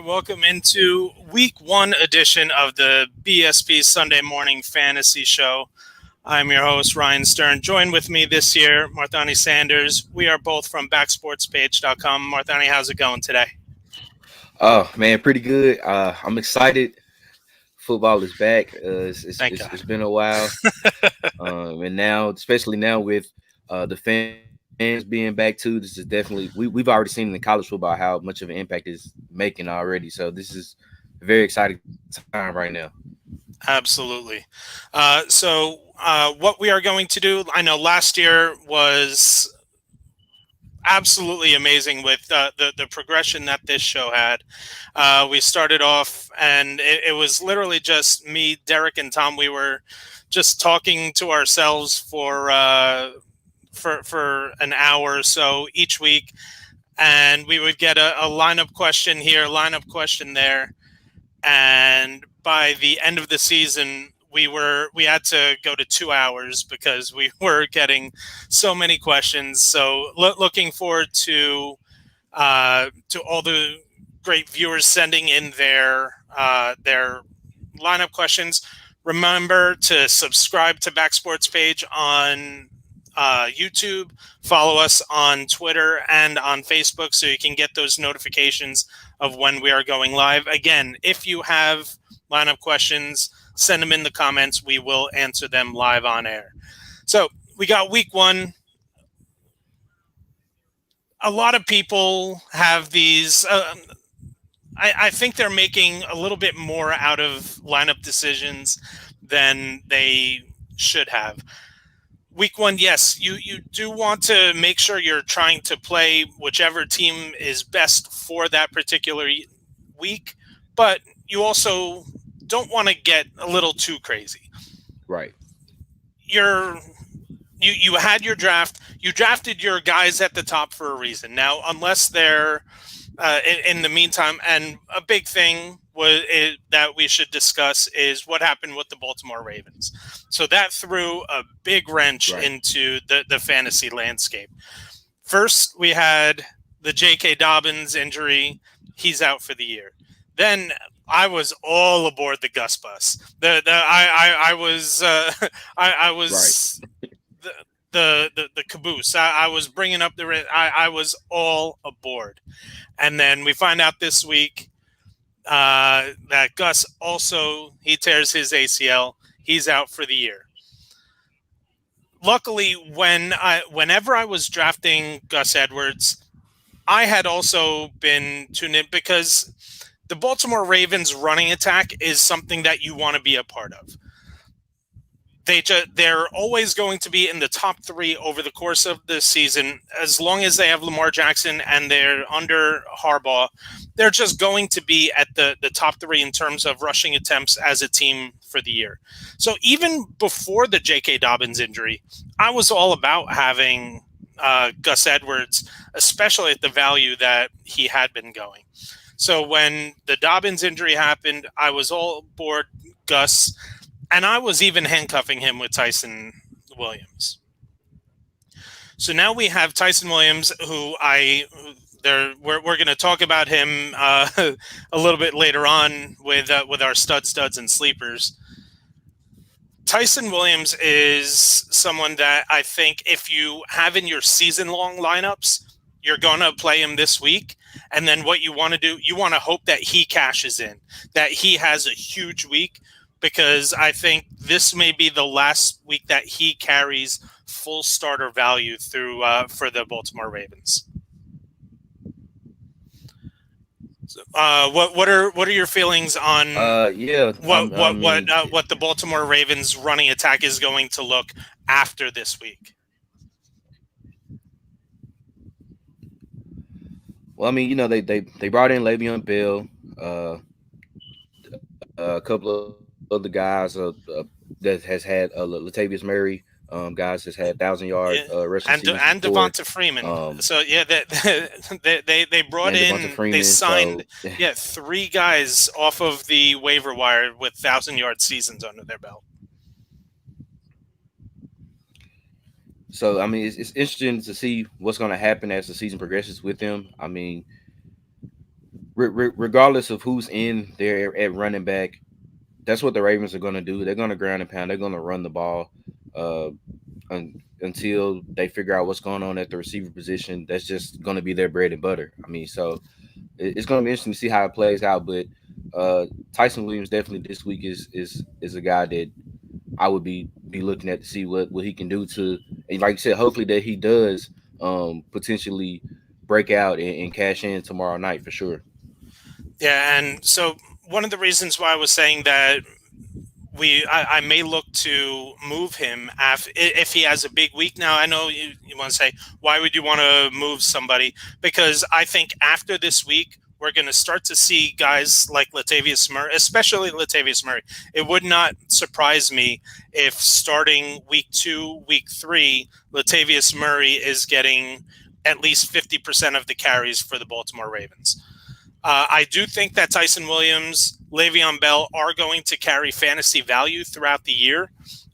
Welcome into week one edition of the BSP Sunday Morning Fantasy Show. I'm your host, Ryan Stern. Join with me this year, Marthony Sanders. We are both from backsportspage.com. Marthony, how's it going today? Oh man, pretty good. I'm excited. Football is back. Thank God. It's been a while, and now, especially now with the fans being back too, this is definitely we've already seen in college football how much of an impact is making already. So this is a very exciting time right now. Absolutely. What we are going to do, I know last year was absolutely amazing with the progression that this show had. We started off, and it was literally just me, Derek, and Tom. We were just talking to ourselves for an hour or so each week, and we would get a lineup question here, lineup question there, and by the end of the season, we had to go to 2 hours because we were getting so many questions. So looking forward to all the great viewers sending in their lineup questions. Remember to subscribe to Backsports Page on YouTube. Follow us on Twitter and on Facebook so you can get those notifications of when we are going live. Again, if you have lineup questions, send them in the comments. We will answer them live on air. So we got week one. A lot of people have these. I think they're making a little bit more out of lineup decisions than they should have. Week one, yes, you do want to make sure you're trying to play whichever team is best for that particular week, but you also don't want to get a little too crazy. Right. You had your draft. You drafted your guys at the top for a reason. Now, unless they're in the meantime, and a big thing that we should discuss is what happened with the Baltimore Ravens. So that threw a big wrench into the fantasy landscape. First, we had the J.K. Dobbins injury. He's out for the year. Then I was all aboard the Gus bus. I was the caboose. I was bringing up I was all aboard. And then we find out this week that Gus also, he tears his ACL. He's out for the year. Luckily, whenever I was drafting Gus Edwards, I had also been tuned in because the Baltimore Ravens running attack is something that you want to be a part of. They're always going to be in the top three over the course of the season. As long as they have Lamar Jackson and they're under Harbaugh, they're just going to be at the top three in terms of rushing attempts as a team for the year. So even before the J.K. Dobbins injury, I was all about having Gus Edwards, especially at the value that he had been going. So when the Dobbins injury happened, I was all aboard Gus. And I was even handcuffing him with Tyson Williams. So now we have Tyson Williams, who we're going to talk about him a little bit later on with our studs, and sleepers. Tyson Williams is someone that I think if you have in your season-long lineups, you're going to play him this week. And then what you want to do, you want to hope that he cashes in, that he has a huge week, because I think this may be the last week that he carries full starter value through for the Baltimore Ravens. So, what are your feelings on what the Baltimore Ravens running attack is going to look after this week? Well, I mean, they brought in Le'Veon Bell, a couple of other guys that has had Latavius Murray, guys that's had 1,000-yard rushing seasons and before. Devonta Freeman. So yeah, they brought in, Freeman, they signed 3 guys off of the waiver wire with 1,000-yard seasons under their belt. So I mean, it's interesting to see what's going to happen as the season progresses with them. I mean, regardless of who's in there at running back, that's what the Ravens are going to do. They're going to ground and pound. They're going to run the ball uh, until they figure out what's going on at the receiver position. That's just going to be their bread and butter. I mean, so it's going to be interesting to see how it plays out. But Tyson Williams definitely this week is a guy that I would be looking at to see what he can do to, and like you said, hopefully that he does potentially break out and cash in tomorrow night for sure. Yeah, and so one of the reasons why I was saying that I may look to move him if he has a big week. Now, I know you want to say, why would you want to move somebody? Because I think after this week, we're going to start to see guys like Latavius Murray, especially Latavius Murray. It would not surprise me if starting week 2, week 3, Latavius Murray is getting at least 50% of the carries for the Baltimore Ravens. I do think that Tyson Williams, Le'Veon Bell are going to carry fantasy value throughout the year.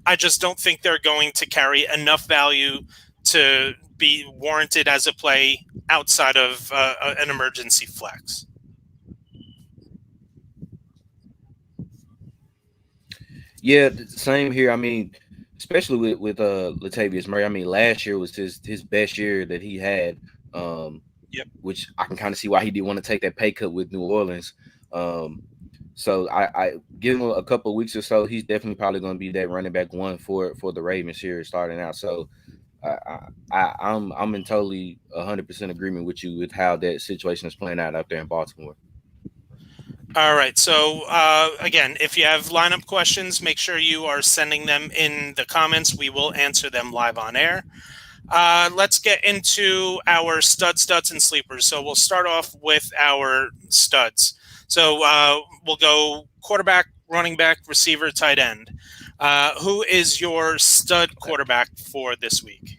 I just don't think they're going to carry enough value to be warranted as a play outside of an emergency flex. Yeah, same here. I mean, especially with Latavius Murray. I mean, last year was his best year that he had. Yep. Which I can kind of see why he didn't want to take that pay cut with New Orleans. So I give him a couple of weeks or so. He's definitely probably going to be that running back one for the Ravens here starting out. So I'm in totally 100% agreement with you with how that situation is playing out there in Baltimore. All right. So, again, if you have lineup questions, make sure you are sending them in the comments. We will answer them live on air. Let's get into our studs, and sleepers. So we'll start off with our studs. So we'll go quarterback, running back, receiver, tight end. Who is your stud quarterback for this week?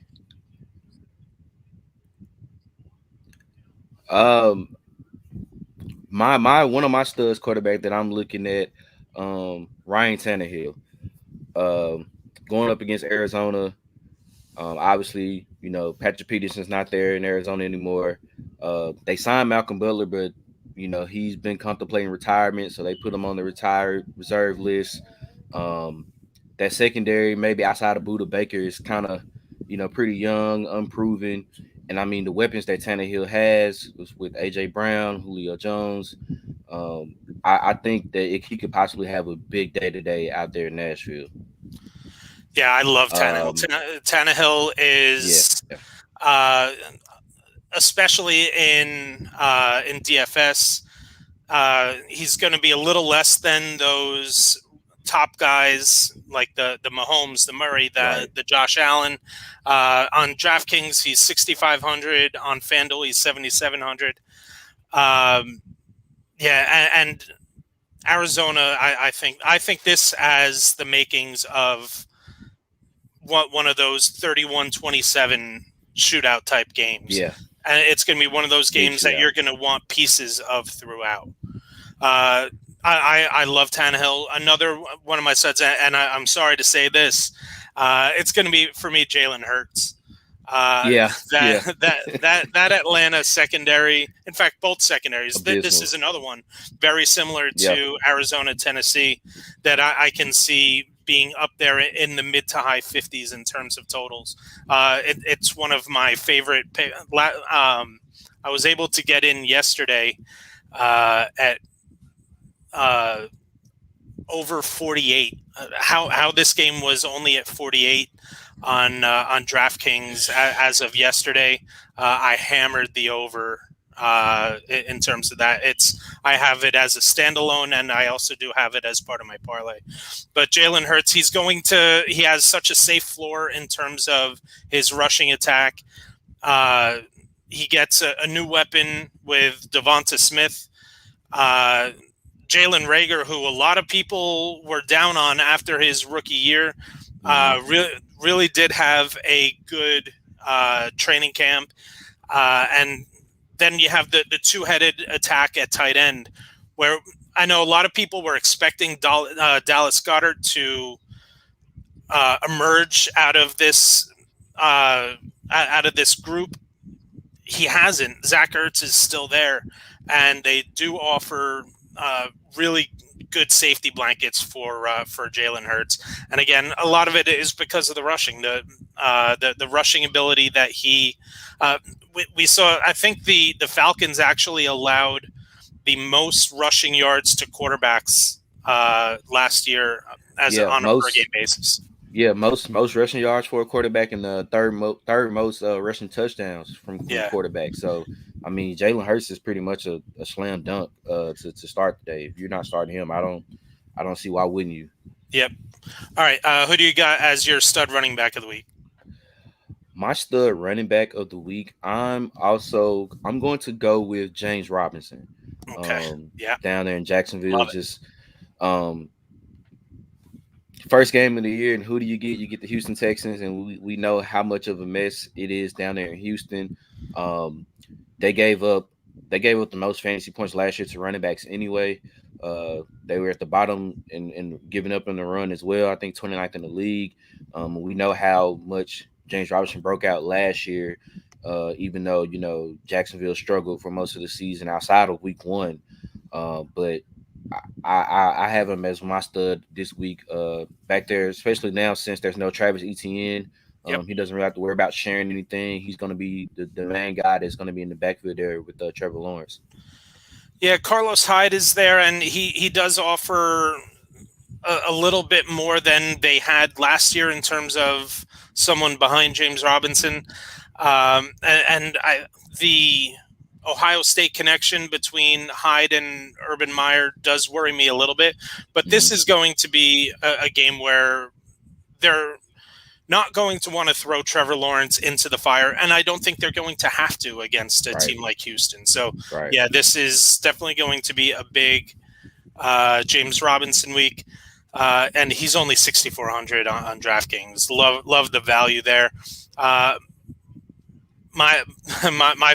My one of my studs quarterback that I'm looking at, Ryan Tannehill, going up against Arizona. Obviously, Patrick Peterson's not there in Arizona anymore. They signed Malcolm Butler, but he's been contemplating retirement, so they put him on the retired reserve list. That secondary, maybe outside of Buda Baker, is kind of pretty young, unproven. And I mean, the weapons that Tannehill has was with AJ Brown, Julio Jones. I think that he could possibly have a big day today out there in Nashville. Yeah, I love Tannehill. Tannehill is, especially in DFS, he's going to be a little less than those top guys like the Mahomes, the Murray, the Josh Allen. On DraftKings, he's 6,500. On FanDuel, he's 7,700. And Arizona, I think this has the makings of one of those 31-27 shootout type games. Yeah. And it's going to be one of those games that you're going to want pieces of throughout. I love Tannehill. Another one of my studs, and I'm sorry to say this, it's going to be for me Jalen Hurts. That Atlanta secondary. In fact, both secondaries. This is another one very similar to Arizona, Tennessee, that I can see being up there in the mid to high 50s in terms of totals. It's one of my favorite. I was able to get in yesterday at over 48. How this game was only at 48 on DraftKings as of yesterday. I hammered the over in terms of that. I have it as a standalone, and I also do have it as part of my parlay. But Jalen Hurts, he has such a safe floor in terms of his rushing attack. He gets a new weapon with Devonta Smith. Jalen Reagor, who a lot of people were down on after his rookie year, really did have a good training camp. And then you have the two-headed attack at tight end, where I know a lot of people were expecting Dallas Goedert to emerge out of this group. He hasn't. Zach Ertz is still there. and they do offer really good safety blankets for Jalen Hurts. And again, a lot of it is because of the rushing, the rushing ability that we saw. I think the Falcons actually allowed the most rushing yards to quarterbacks last year as Yeah, on a per game most basis. yeah most rushing yards for a quarterback and the third most rushing touchdowns from Yeah. quarterbacks. So I mean, Jalen Hurts is pretty much a slam dunk to start the day. If you're not starting him, I don't see why wouldn't you. Yep. All right. Who do you got as your stud running back of the week? My stud running back of the week, I'm going to go with James Robinson. Okay. Yeah. Down there in Jacksonville, Love it. just um first game of the year, and who do you get? You get the Houston Texans, and we know how much of a mess it is down there in Houston. Um, they gave up the most fantasy points last year to running backs anyway. They were at the bottom and giving up in the run as well. I think 29th in the league. We know how much James Robinson broke out last year, even though Jacksonville struggled for most of the season outside of week one. But I have him as my stud this week. Back there, especially now since there's no Travis Etienne. Yep. He doesn't really have to worry about sharing anything. He's going to be the main guy that's going to be in the backfield there with Trevor Lawrence. Yeah, Carlos Hyde is there, and he does offer a little bit more than they had last year in terms of someone behind James Robinson. The Ohio State connection between Hyde and Urban Meyer does worry me a little bit, but this is going to be a game where they're not going to want to throw Trevor Lawrence into the fire, and I don't think they're going to have to against a team like Houston. So, yeah, this is definitely going to be a big James Robinson week, and he's only 6,400 on DraftKings. Love the value there. My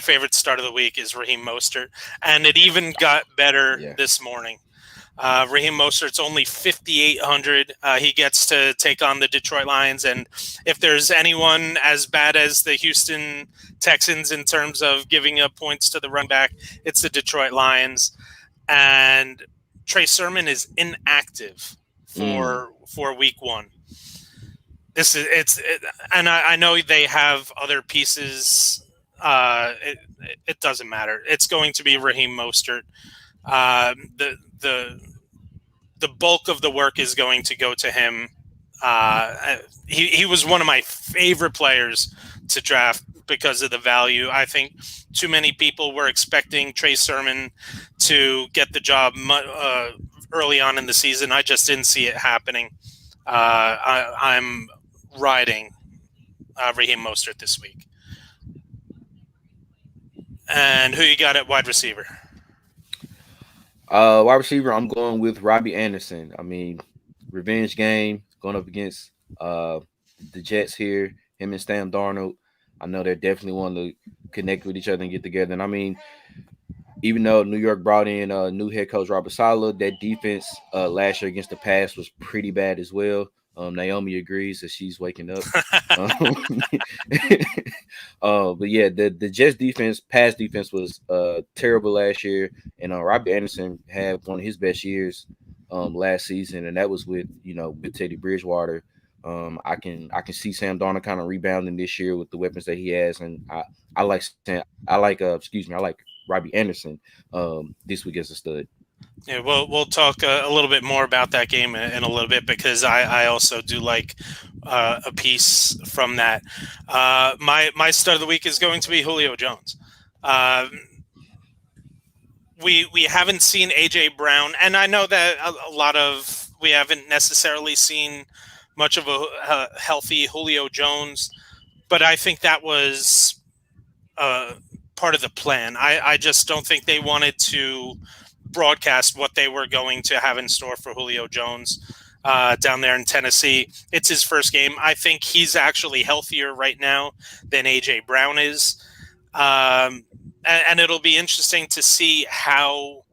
favorite start of the week is Raheem Mostert, and it even got better this morning. Raheem Mostert's only 5,800. He gets to take on the Detroit Lions, and if there's anyone as bad as the Houston Texans in terms of giving up points to the run back, it's the Detroit Lions. And Trey Sermon is inactive for week one. And I know they have other pieces. It doesn't matter. It's going to be Raheem Mostert. The bulk of the work is going to go to him. He was one of my favorite players to draft because of the value. I think too many people were expecting Trey Sermon to get the job early on in the season. I just didn't see it happening. I'm riding Raheem Mostert this week. And who you got at wide receiver? Wide receiver, I'm going with Robbie Anderson. I mean, revenge game going up against the Jets here. Him and Sam Darnold. I know they're definitely wanting to connect with each other and get together. And I mean, even though New York brought in new head coach Robert Saleh, that defense last year against the pass was pretty bad as well. Naomi agrees that she's waking up. But yeah, the Jets pass defense was terrible last year, and Robbie Anderson had one of his best years last season, and that was with Teddy Bridgewater. I can see Sam Darnold kind of rebounding this year with the weapons that he has, and I like Robbie Anderson this week as a stud. Yeah, we'll talk a little bit more about that game in a little bit because I also do like a piece from that. My stud of the week is going to be Julio Jones. We haven't seen AJ Brown, and I know that we haven't necessarily seen much of a healthy Julio Jones, but I think that was part of the plan. I just don't think they wanted to broadcast what they were going to have in store for Julio Jones down there in Tennessee. It's his first game. I think he's actually healthier right now than AJ Brown is. And it'll be interesting to see how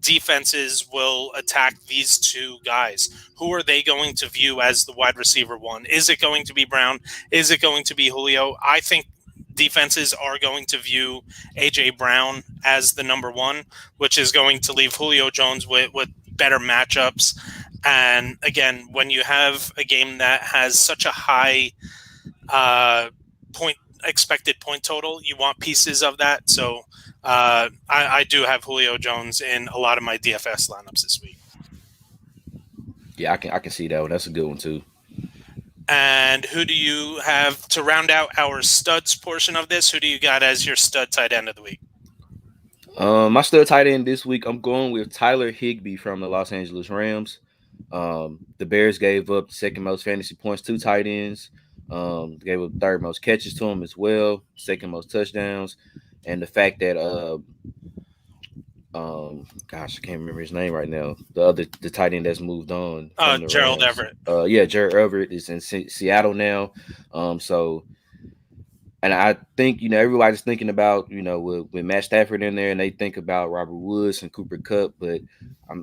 defenses will attack these two guys. Who are they going to view as the wide receiver one? Is it going to be Brown? Is it going to be Julio? I think defenses are going to view A.J. Brown as the number one, which is going to leave Julio Jones with better matchups. And again, when you have a game that has such a high expected point total, you want pieces of that. So I do have Julio Jones in a lot of my DFS lineups this week. Yeah, I can see that one. That's a good one too. And who do you have to round out our studs portion of this? Who do you got as your stud tight end of the week? My stud tight end this week, I'm going with Tyler Higbee from the Los Angeles Rams. The Bears gave up the second most fantasy points to tight ends. Gave up third most catches to him as well, second most touchdowns, and the fact that gosh, I can't remember his name right now. The tight end that's moved on from the Gerald Rams. Everett. Yeah, Gerald Everett is in Seattle now. So, and I think everybody's thinking about with Matt Stafford in there, and they think about Robert Woods and Cooper Kupp, but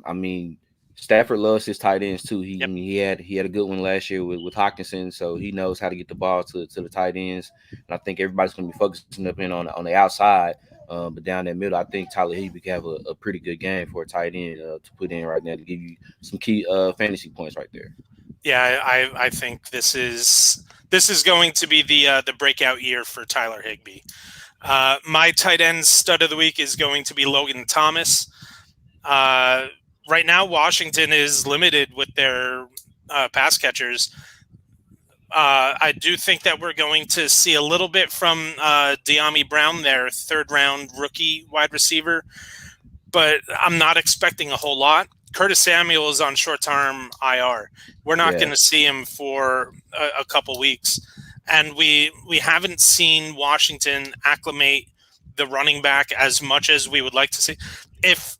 I mean. Stafford loves his tight ends too. I mean, he had a good one last year with Hockenson, so he knows how to get the ball to the tight ends. And I think everybody's going to be focusing up in on the outside, but down that middle, I think Tyler Higbee can have a pretty good game for a tight end to put in right now to give you some key fantasy points right there. Yeah, I think this is going to be the breakout year for Tyler Higbee. My tight end stud of the week is going to be Logan Thomas. Right now, Washington is limited with their pass catchers. I do think that we're going to see a little bit from De'Ami Brown, their third-round rookie wide receiver, but I'm not expecting a whole lot. Curtis Samuel is on short-term IR. We're not going to see him for a couple weeks, and we haven't seen Washington acclimate the running back as much as we would like to see. If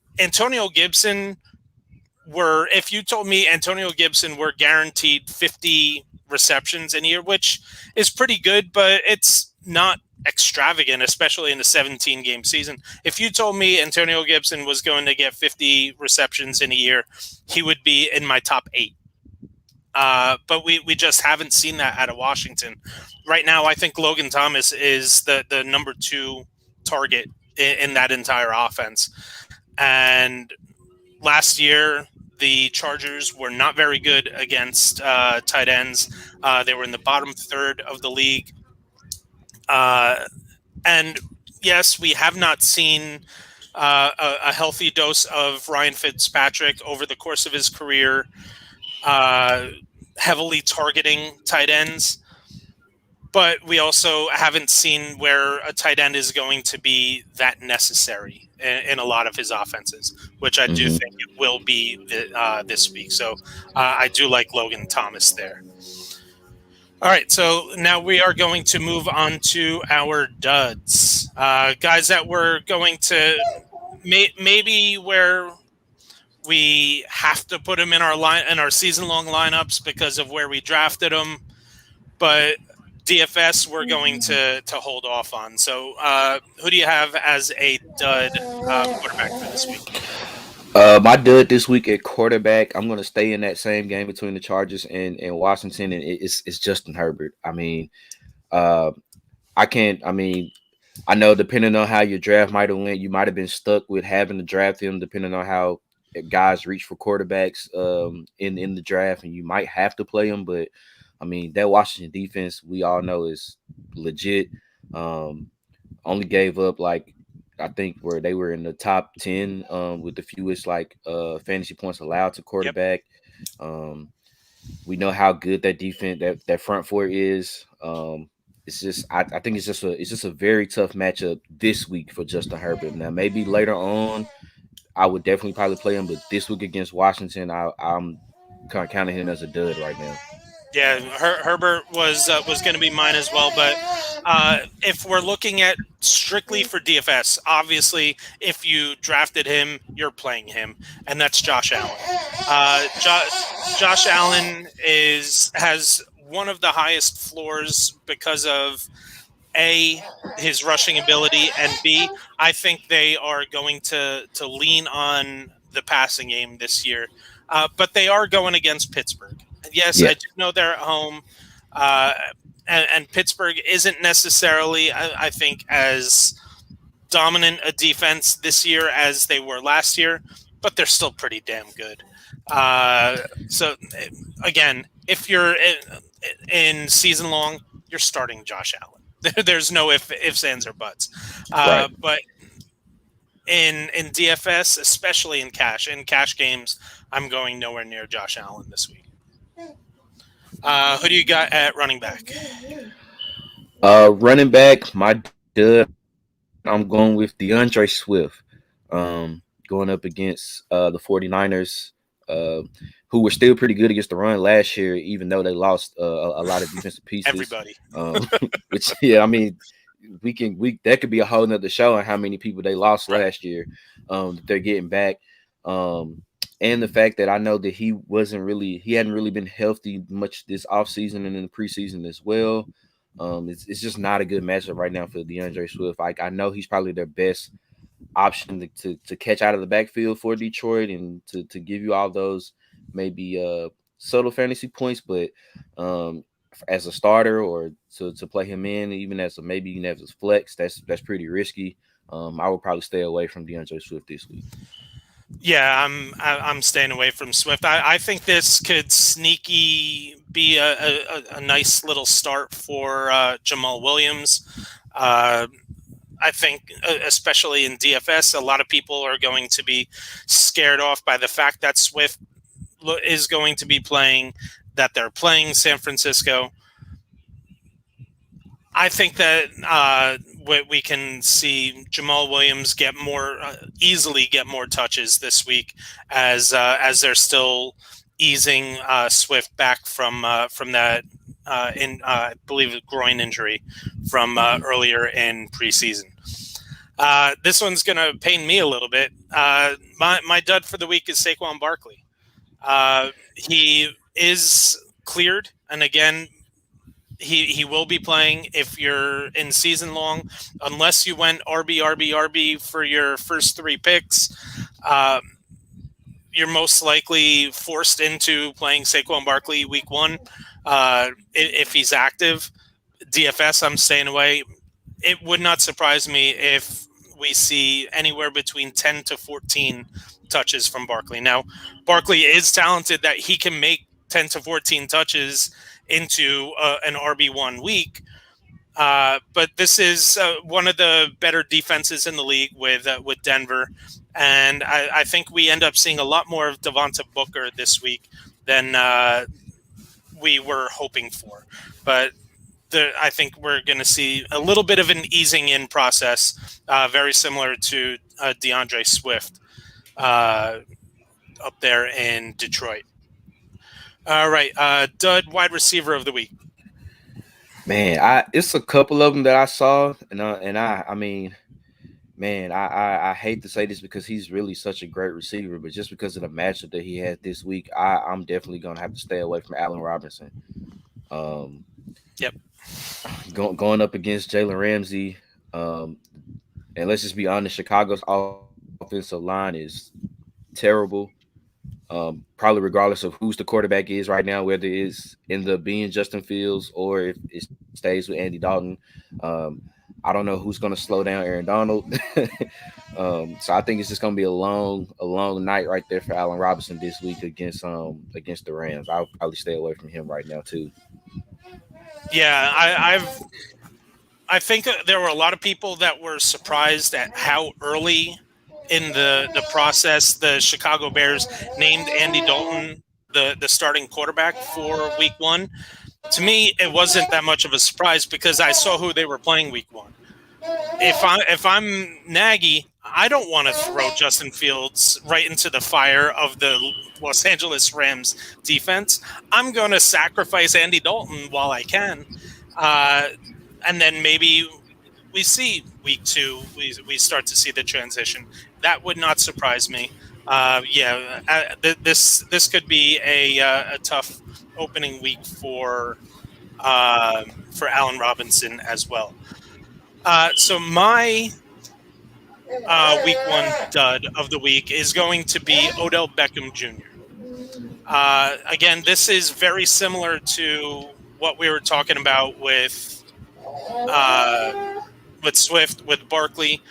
you told me Antonio Gibson were guaranteed 50 receptions in a year, which is pretty good, but it's not extravagant, especially in the 17-game season. If you told me Antonio Gibson was going to get 50 receptions in a year, he would be in my top 8. But we just haven't seen that out of Washington. Right now, I think Logan Thomas is the number 2 target in that entire offense. And last year, the Chargers were not very good against tight ends. They were in the bottom third of the league. And yes, we have not seen a healthy dose of Ryan Fitzpatrick over the course of his career, heavily targeting tight ends. But we also haven't seen where a tight end is going to be that necessary in a lot of his offenses, which I do think it will be this week. So I do like Logan Thomas there. All right, so now we are going to move on to our duds. Guys that we're going to maybe where we have to put them in our season-long lineups because of where we drafted them, but DFS we're going to hold off on. So who do you have as a dud quarterback for this week? My dud this week at quarterback, I'm going to stay in that same game between the Chargers and Washington, and it's Justin Herbert. I mean, I know depending on how your draft might have went, you might have been stuck with having to draft him depending on how guys reach for quarterbacks in the draft, and you might have to play him, but I mean, that Washington defense, we all know is legit. Only gave up I think where they were in the top 10 with the fewest fantasy points allowed to quarterback. Yep. We know how good that defense, that front four is. It's just I think it's just a very tough matchup this week for Justin Herbert. Now maybe later on, I would definitely probably play him, but this week against Washington, I'm kind of counting him as a dud right now. Yeah, Herbert was going to be mine as well. But if we're looking at strictly for DFS, obviously, if you drafted him, you're playing him, and that's Josh Allen. Josh Allen has one of the highest floors because of A, his rushing ability, and B, I think they are going to lean on the passing game this year. But they are going against Pittsburgh. Yes, yeah. I do know they're at home. and Pittsburgh isn't necessarily, I think, as dominant a defense this year as they were last year, but they're still pretty damn good. So again, if you're in season long, you're starting Josh Allen. There's no ifs, ands, or buts. Right. But in DFS, especially in cash games, I'm going nowhere near Josh Allen this week. Who do you got at running back? Running back, my dud. I'm going with DeAndre Swift. Going up against the 49ers, who were still pretty good against the run last year, even though they lost a lot of defensive pieces. Everybody. Which, yeah, I mean, that could be a whole nother show on how many people they lost last year that they're getting back. And the fact that I know that he hadn't really been healthy much this offseason and in the preseason as well. It's just not a good matchup right now for DeAndre Swift. I know he's probably their best option to catch out of the backfield for Detroit and to give you all those maybe subtle fantasy points, but as a starter or to play him in, even as a flex, that's pretty risky. I would probably stay away from DeAndre Swift this week. Yeah, I'm staying away from Swift. I think this could sneaky be a nice little start for Jamal Williams. I think, especially in DFS, a lot of people are going to be scared off by the fact that Swift is going to be playing, that they're playing San Francisco. I think that we can see Jamal Williams easily get more touches this week as they're still easing Swift back from that I believe a groin injury from earlier in preseason. This one's going to pain me a little bit. My dud for the week is Saquon Barkley. He is cleared, and again, he will be playing if you're in season long, unless you went RB for your first 3 picks. You're most likely forced into playing Saquon Barkley week 1 if he's active. DFS, I'm staying away. It would not surprise me if we see anywhere between 10 to 14 touches from Barkley. Now, Barkley is talented that he can make 10 to 14 touches into an RB1 week. But this is one of the better defenses in the league with Denver. And I think we end up seeing a lot more of Devonta Booker this week than we were hoping for. But I think we're going to see a little bit of an easing in process, very similar to DeAndre Swift up there in Detroit. All right, dud wide receiver of the week. Man, it's a couple of them that I saw, I mean, man, I hate to say this because he's really such a great receiver, but just because of the matchup that he had this week, I'm definitely gonna have to stay away from Allen Robinson. Yep. Going up against Jalen Ramsey, and let's just be honest, Chicago's offensive line is terrible. Probably regardless of who's the quarterback is right now, whether it's end up being Justin Fields or if it stays with Andy Dalton. I don't know who's going to slow down Aaron Donald. So I think it's just going to be a long night right there for Allen Robinson this week against the Rams. I'll probably stay away from him right now too. Yeah, I think there were a lot of people that were surprised at how early in the process the Chicago Bears named Andy Dalton the starting quarterback for week 1. To me, it wasn't that much of a surprise because I saw who they were playing week 1. If I'm Nagy, I don't want to throw Justin Fields right into the fire of the Los Angeles Rams defense. I'm going to sacrifice Andy Dalton while I can. And then maybe we see week 2, we start to see the transition. That would not surprise me. This could be a tough opening week for Allen Robinson as well. So my week 1 dud of the week is going to be Odell Beckham Jr. Again, this is very similar to what we were talking about uh, with Swift, with Barkley.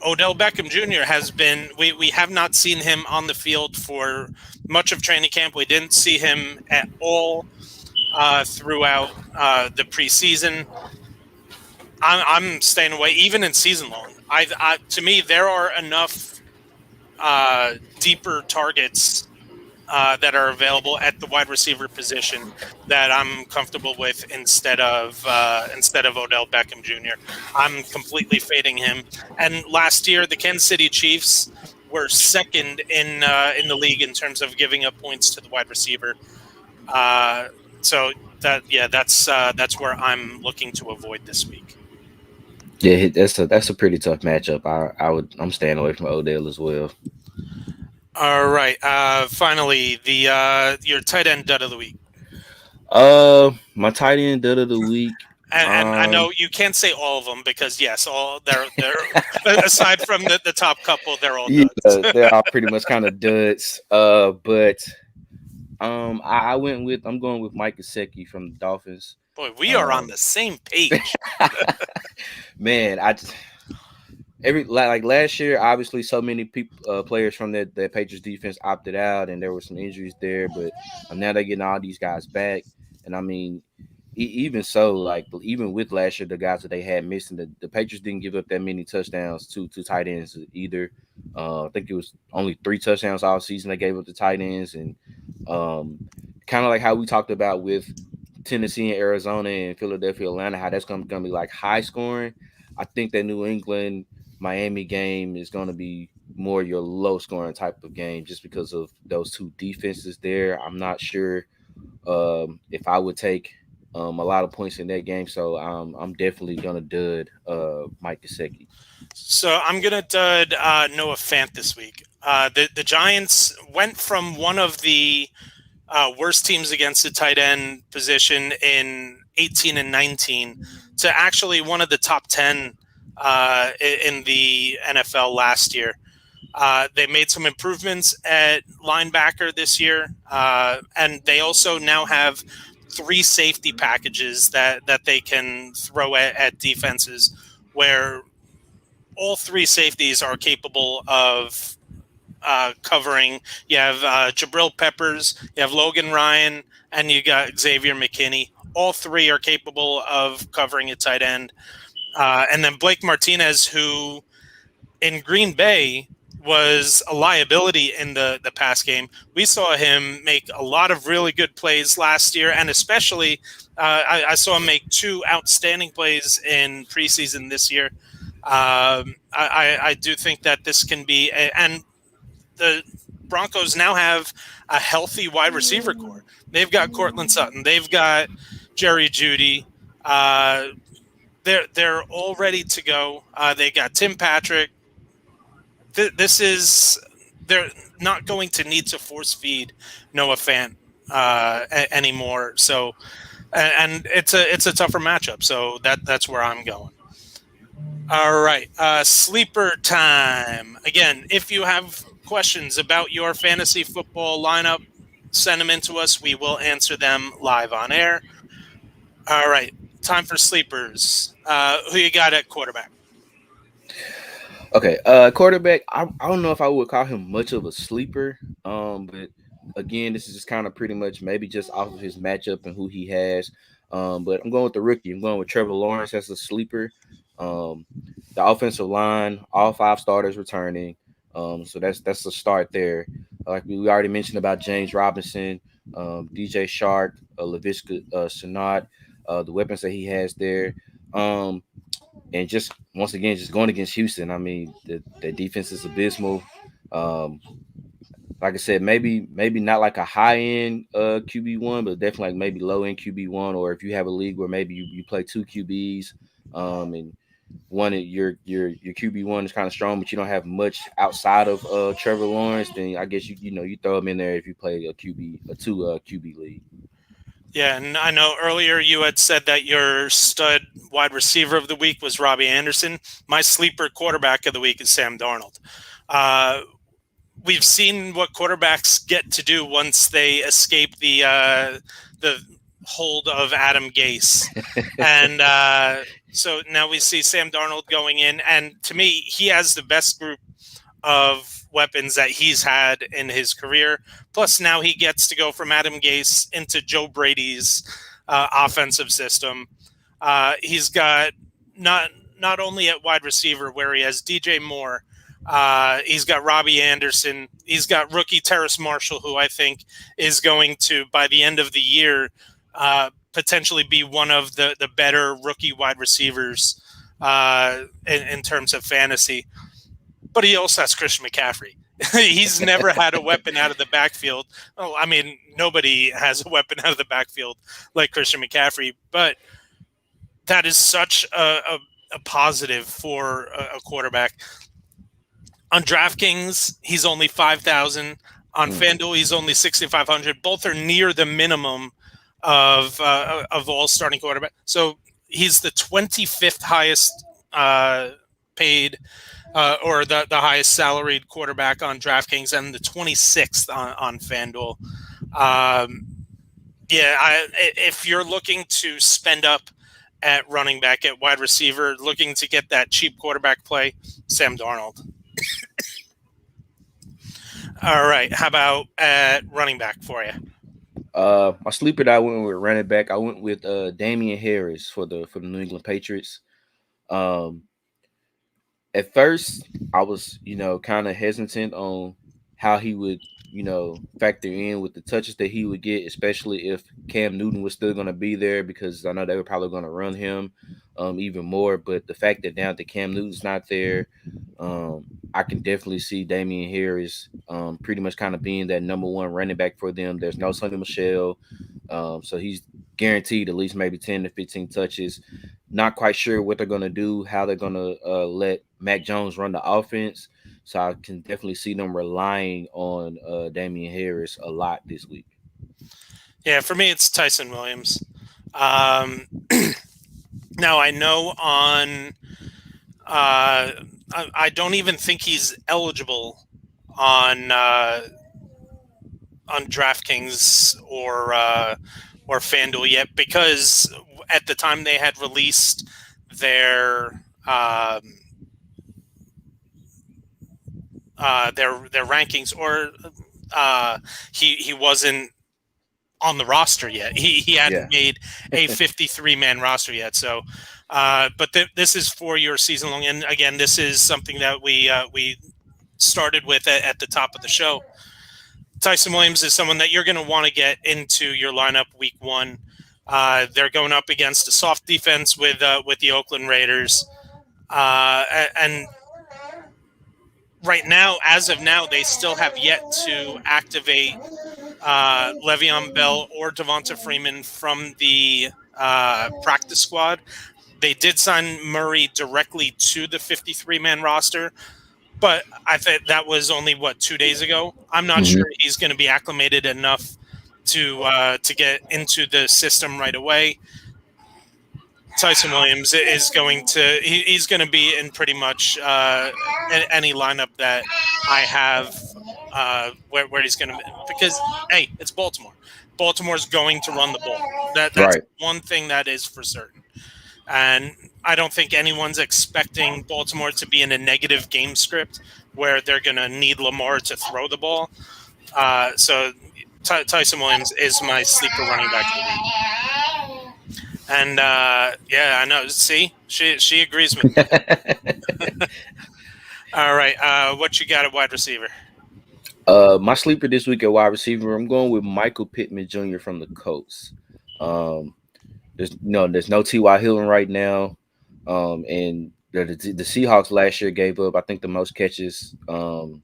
Odell Beckham Jr. has been, we have not seen him on the field for much of training camp. We didn't see him at all throughout the preseason. I'm staying away, even in season long. To me, there are enough deeper targets that are available at the wide receiver position that I'm comfortable with instead of Odell Beckham Jr. I'm completely fading him. And last year, the Kansas City Chiefs were second in the league in terms of giving up points to the wide receiver. So that's where I'm looking to avoid this week. Yeah, that's a pretty tough matchup. I'm staying away from Odell as well. All right. Finally, the your tight end dud of the week. My tight end dud of the week. And I know you can't say all of them because yes, all they're aside from the top couple, they're all Yeah, duds. they're all pretty much kind of duds. But I'm going with Mike Gesicki from the Dolphins. Boy, we are on the same page. Man, like last year, obviously, so many people, players from that Patriots defense opted out, and there were some injuries there. But now they're getting all these guys back, and I mean, even so, like even with last year, the guys that they had missing, the Patriots didn't give up that many touchdowns to tight ends either. I think it was only 3 touchdowns all season they gave up to tight ends, and kind of like how we talked about with Tennessee and Arizona and Philadelphia, Atlanta, how that's going to be like high scoring. I think that New England Miami game is going to be more your low scoring type of game just because of those two defenses there. I'm not sure if I would take a lot of points in that game, so I'm definitely gonna dud Mike Gesicki. So I'm gonna dud Noah Fant this week. The Giants went from one of the worst teams against the tight end position in 18 and 19 to actually one of the top 10 in the NFL last year. They made some improvements at linebacker this year, and they also now have 3 safety packages that they can throw at defenses where all 3 safeties are capable of covering. You have Jabril Peppers, you have Logan Ryan, and you got Xavier McKinney. All 3 are capable of covering a tight end. And then Blake Martinez, who in Green Bay was a liability in the pass game. We saw him make a lot of really good plays last year, and especially I saw him make 2 outstanding plays in preseason this year. I do think that this can be, and the Broncos now have a healthy wide receiver core. They've got Cortland Sutton. They've got Jerry Jeudy. They're all ready to go. They got Tim Patrick. This is, they're not going to need to force feed Noah Fant anymore. So, and it's a tougher matchup. So that's where I'm going. All right, sleeper time. Again, if you have questions about your fantasy football lineup, send them in to us. We will answer them live on air. All right, time for sleepers. Who you got at quarterback? Okay, quarterback. I don't know if I would call him much of a sleeper. But again, this is just kind of pretty much maybe just off of his matchup and who he has. But I'm going with the rookie. I'm going with Trevor Lawrence as a sleeper. The offensive line, all 5 starters returning. So that's a start there. Like we already mentioned about James Robinson, DJ Shark, Laviska Shenault, the weapons that he has there. And just once again, just going against Houston. I mean, the defense is abysmal. Um, like I said, maybe not like a high end QB1, but definitely like maybe low end QB1. Or if you have a league where maybe you play 2 QBs, and one your QB1 is kind of strong, but you don't have much outside of Trevor Lawrence, then I guess you throw him in there if you play a 2 QB league. Yeah, and I know earlier you had said that your stud wide receiver of the week was Robbie Anderson. My sleeper quarterback of the week is Sam Darnold. We've seen what quarterbacks get to do once they escape the hold of Adam Gase. And so now we see Sam Darnold going in. And to me, he has the best group of weapons that he's had in his career. Plus, now he gets to go from Adam Gase into Joe Brady's offensive system. He's got not only at wide receiver where he has DJ Moore, he's got Robbie Anderson, he's got rookie Terrace Marshall, who I think is going to, by the end of the year, potentially be one of the better rookie wide receivers in terms of fantasy. But he also has Christian McCaffrey. He's never had a weapon out of the backfield. Oh, I mean, nobody has a weapon out of the backfield like Christian McCaffrey, but that is such a positive for a quarterback. On DraftKings, he's only 5,000. On FanDuel, he's only 6,500. Both are near the minimum of all starting quarterback. So he's the 25th highest paid or the highest salaried quarterback on DraftKings, and the 26th on FanDuel. If you're looking to spend up at running back, at wide receiver, looking to get that cheap quarterback play, Sam Darnold. All right, how about at running back for you? My sleeper that I went with running back, I went with Damian Harris for the New England Patriots. At first, I was, kind of hesitant on how he would, factor in with the touches that he would get, especially if Cam Newton was still going to be there, because I know they were probably going to run him even more. But the fact that now that Cam Newton's not there, I can definitely see Damian Harris pretty much kind of being that number one running back for them. There's no Sonny Michel, so he's guaranteed at least maybe 10 to 15 touches. Not quite sure what they're going to do, how they're going to let Mac Jones run the offense. So I can definitely see them relying on Damian Harris a lot this week. Yeah, for me, it's Tyson Williams. Now, I know on I don't even think he's eligible on DraftKings or FanDuel yet, because at the time they had released their rankings, or he wasn't on the roster yet. He hadn't made a 53-man roster yet. So, but this is for your season long. And again, this is something that we started with at the top of the show. Tyson Williams is someone that you're going to want to get into your lineup week one. They're going up against a soft defense with the Oakland Raiders, and right now, as of now, they still have yet to activate Le'Veon Bell or Devonta Freeman from the practice squad. They did sign Murray directly to the 53-man roster, but I think that was only 2 days ago. I'm not sure he's going to be acclimated enough to get into the system right away. Tyson Williams is going to he's going to be in pretty much any lineup that I have where he's going to, because hey, it's Baltimore. Baltimore's going to run the ball. That's right. One thing that is for certain. And I don't think anyone's expecting Baltimore to be in a negative game script where they're going to need Lamar to throw the ball. So Tyson Williams is my sleeper running back of the week. And I know. See, she agrees with me. All right, what you got at wide receiver? My sleeper this week at wide receiver, I'm going with Michael Pittman Jr. from the Colts. There's no T.Y. Hilton right now, and the Seahawks last year gave up, I think, the most catches to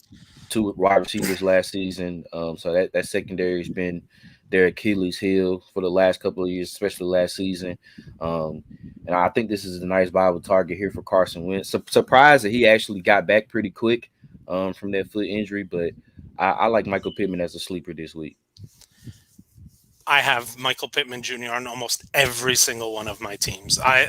wide receivers last season. So that secondary has been their Achilles heel for the last couple of years, especially last season. And I think this is a nice viable target here for Carson Wentz. Surprised that he actually got back pretty quick from that foot injury, but I like Michael Pittman as a sleeper this week. I have Michael Pittman Jr. on almost every single one of my teams. I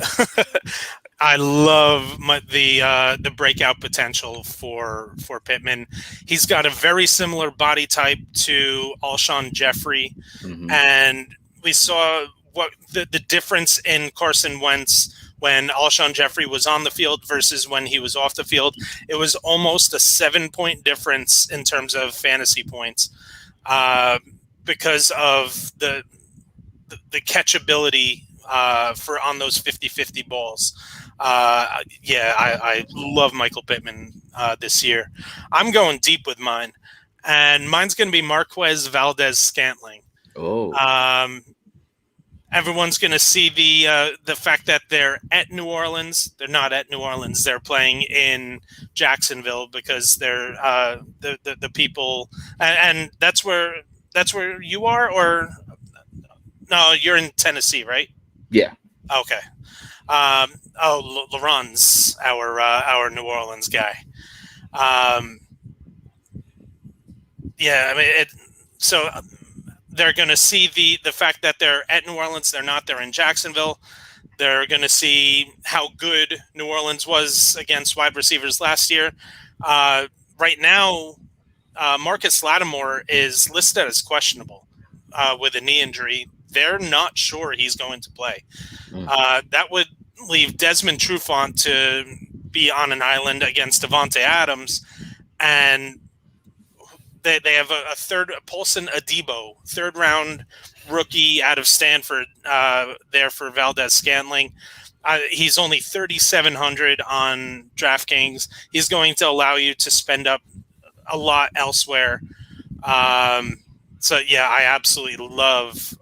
love the breakout potential for Pittman. He's got a very similar body type to Alshon Jeffrey, and we saw what the difference in Carson Wentz when Alshon Jeffrey was on the field versus when he was off the field. It was almost a 7-point difference in terms of fantasy points because of the catchability for on those 50-50 balls. I love Michael Pittman this year. I'm going deep with mine, and mine's going to be Marquez Valdez-Scantling. Oh, Everyone's going to see the fact that they're at New Orleans. They're not at New Orleans. They're playing in Jacksonville because they're the people, and that's where you are, or no, you're in Tennessee, right? yeah. Okay. Laron's our New Orleans guy. So they're going to see the fact that they're at New Orleans. They're not. They're in Jacksonville. They're going to see how good New Orleans was against wide receivers last year. Right now, Marcus Lattimore is listed as questionable with a knee injury. They're not sure he's going to play. That would leave Desmond Trufant to be on an island against Devontae Adams, and they have a third, Paulson Adebo, third-round rookie out of Stanford there for Valdez-Scantling. He's only 3,700 on DraftKings. He's going to allow you to spend up a lot elsewhere. I absolutely love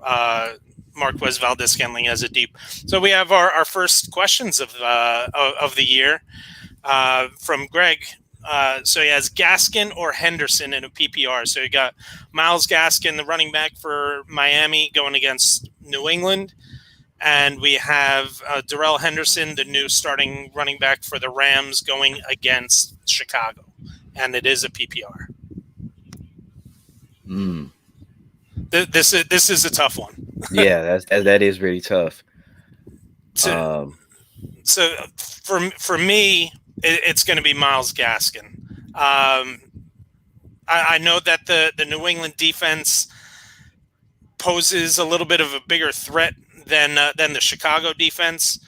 Marquez Valdez-Scantling as a deep. So we have our first questions of the year from Greg. So he has Gaskin or Henderson in a PPR. So you got Myles Gaskin, the running back for Miami, going against New England. And we have Darrell Henderson, the new starting running back for the Rams, going against Chicago. And it is a PPR. This is a tough one. Yeah, that is really tough. So for me, it's going to be Myles Gaskin. I know that the New England defense poses a little bit of a bigger threat than the Chicago defense,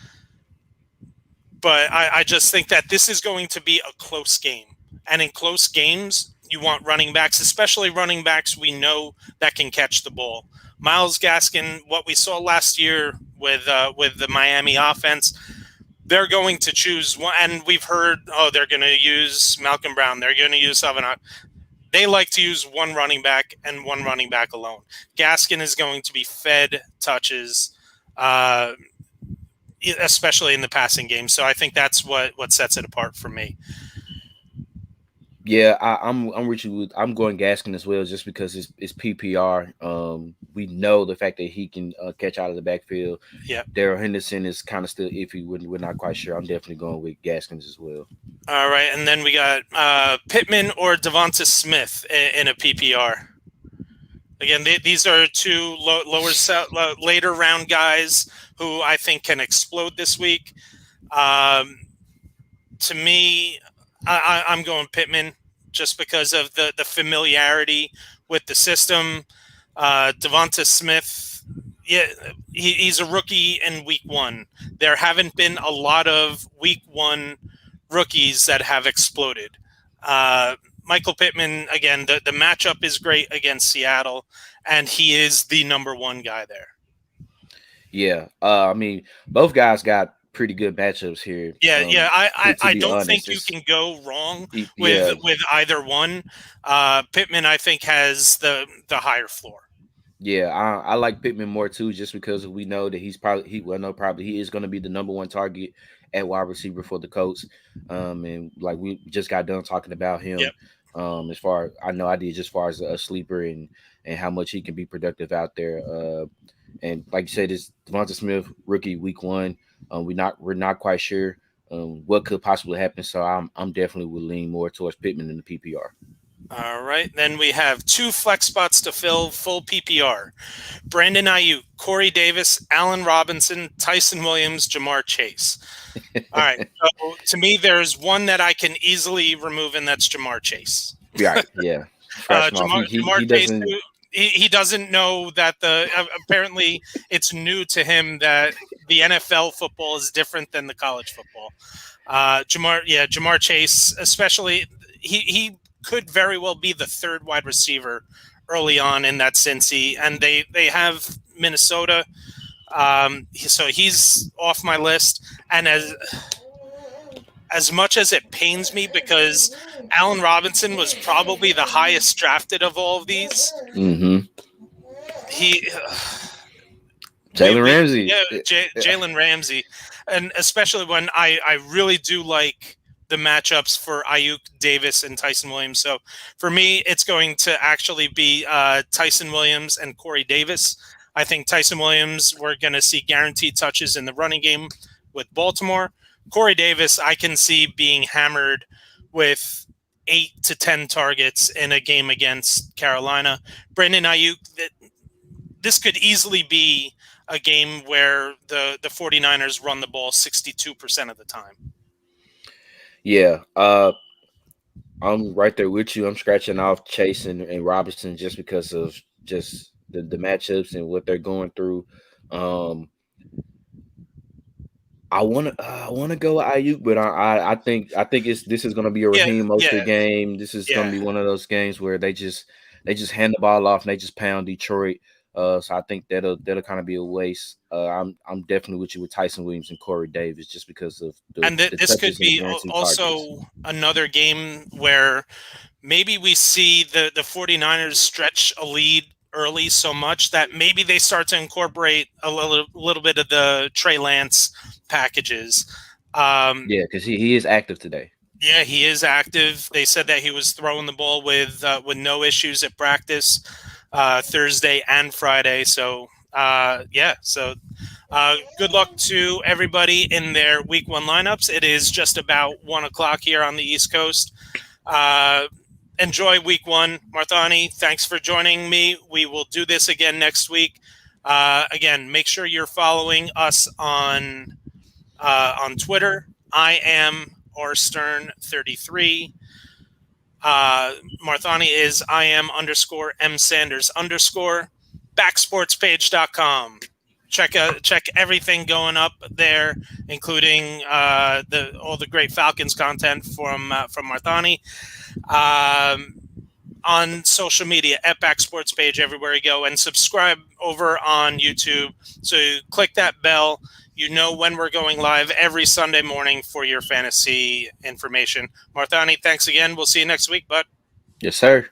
but I just think that this is going to be a close game. And in close games, you want running backs, especially running backs we know that can catch the ball. Myles Gaskin, what we saw last year with the Miami offense, they're going to choose one, and we've heard, they're going to use Malcolm Brown, they're going to use Savannah. They like to use one running back and one running back alone. Gaskin is going to be fed touches, especially in the passing game. So I think that's what sets it apart for me. Yeah, I'm Richard. I'm going Gaskin as well, just because it's PPR. We know the fact that he can catch out of the backfield. Yeah. Darrell Henderson is kind of still iffy. We're not quite sure. I'm definitely going with Gaskins as well. All right, and then we got Pittman or Devonta Smith in a PPR. Again, these are two later round guys who I think can explode this week. To me, I'm going Pittman just because of the familiarity with the system. Devonta Smith, he's a rookie in week one. There haven't been a lot of week one rookies that have exploded. Michael Pittman, again, the matchup is great against Seattle, and he is the number one guy there. Yeah, I mean, both guys got pretty good matchups here. I don't think you can go wrong with either one. Pittman, I think, has the higher floor. Yeah, I like Pittman more too, just because we know that he is going to be the number one target at wide receiver for the Colts. And like we just got done talking about him. Yep. As far as a sleeper and how much he can be productive out there. And like you said, it's Devonta Smith, rookie week one. We're not quite sure what could possibly happen. So I'm definitely will lean more towards Pittman in the PPR. All right. Then we have two flex spots to fill full PPR. Brandon Ayuk, Corey Davis, Allen Robinson, Tyson Williams, Jamar Chase. All right. So to me, there's one that I can easily remove, and that's Jamar Chase. Right. Yeah. Jamar Chase, he doesn't know that apparently it's new to him that the NFL football is different than the college football. Jamar Chase, especially, he could very well be the third wide receiver early on in that Cincy, and they have Minnesota. So he's off my list, and as much as it pains me because Allen Robinson was probably the highest drafted of all of these. Mm-hmm. Jalen Ramsey. Jalen Ramsey, and especially when I really do like the matchups for Ayuk, Davis, and Tyson Williams. So for me, it's going to actually be Tyson Williams and Corey Davis. I think Tyson Williams, we're going to see guaranteed touches in the running game with Baltimore. Corey Davis, I can see being hammered with 8 to 10 targets in a game against Carolina. Brandon Ayuk, this could easily be a game where the 49ers run the ball 62% of the time. Yeah. I'm right there with you. I'm scratching off Chase and Robinson just because of just the matchups and what they're going through. I want to go Ayuk, but I think this is going to be a Raheem Mostert game. This is going to be one of those games where they just hand the ball off and they just pound Detroit. So I think that'll kind of be a waste. I'm definitely with you with Tyson Williams and Corey Davis just because of this could be also another game where maybe we see the 49ers stretch a lead early so much that maybe they start to incorporate a little bit of the Trey Lance packages. Because he is active today. Yeah, he is active. They said that he was throwing the ball with no issues at practice Thursday and Friday. So good luck to everybody in their week 1 lineups. It is just about 1:00 here on the East Coast. Enjoy week 1. Marthony, thanks for joining me. We will do this again next week. Again, make sure you're following us on Twitter. I am rstern33. Marthony is IM_M_Sanders_. Backsportspage.com. Check everything going up there, including all the great Falcons content from Marthony. On social media at Backsports Page everywhere you go, and subscribe over on YouTube. So click that bell. You know when we're going live every Sunday morning for your fantasy information. Marthony, thanks again. We'll see you next week, bud. Yes, sir.